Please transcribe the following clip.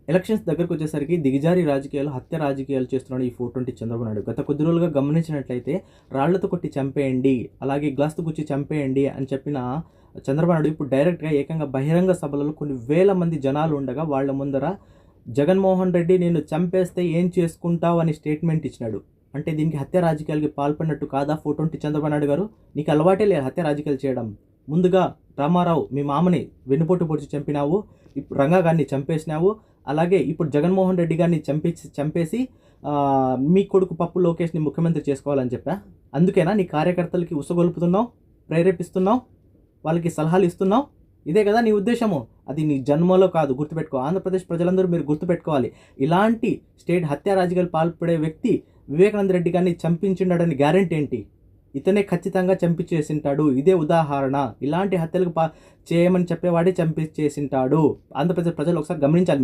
Elections దగ్గరకొచ్చేసరికి దిగజారి రాజకీయాలు, హత్య రాజకీయాలు చేస్తున్నాడు ఈ 420 చంద్రబాబు నాయుడు. గత కొద్ది రోజులుగా గమనించినట్లయితే రాళ్లతో కొట్టి చంపేయండి, అలాగే గ్లాస్‌తో గుచ్చి చంపేయండి అని చెప్పిన చంద్రబాబు నాయుడు ఇప్పుడు డైరెక్ట్‌గా ఏకంగా బహిరంగ సభలలో కొన్ని వేల మంది జనాలు ఉండగా వాళ్ళ ముందర జగన్మోహన్ రెడ్డి నిన్ను చంపేస్తే ఏం చేసుకుంటావు అని స్టేట్మెంట్ ఇచ్చినాడు. అంటే దీనికి హత్య రాజకీయాలకి పాల్పడినట్టు కాదా 420 చంద్రబాబు నాయుడు గారు? నీకు అలవాటే లేదు హత్య రాజకీయాలు చేయడం. ముందుగా రామారావు మీ మామని వెన్నుపోటు పొడిచి చంపినావు, ఇప్పుడు రంగా గారిని చంపేసినావు, అలాగే ఇప్పుడు జగన్మోహన్ రెడ్డి గారిని చంపేసి మీ కొడుకు పప్పు లోకేష్ని ముఖ్యమంత్రి చేసుకోవాలని చెప్పా. అందుకేనా నీ కార్యకర్తలకి ఉసగొల్పుతున్నావు, ప్రేరేపిస్తున్నావు, వాళ్ళకి సలహాలు ఇస్తున్నావు? ఇదే కదా నీ ఉద్దేశము? అది నీ జన్మలో కాదు, గుర్తుపెట్టుకో. ఆంధ్రప్రదేశ్ ప్రజలందరూ మీరు గుర్తుపెట్టుకోవాలి. ఇలాంటి స్టేట్ హత్య రాజకీయాలు పాల్పడే వ్యక్తి వివేకానంద రెడ్డి గారిని చంపించిండని గ్యారెంటీ ఏంటి? ఇతనే ఖచ్చితంగా చంపించేసింటాడు. ఇదే ఉదాహరణ. ఇలాంటి హత్యలకు చేయమని చెప్పేవాడే చంపించేసింటాడు. ఆంధ్రప్రదేశ్ ప్రజలు ఒకసారి గమనించాలి.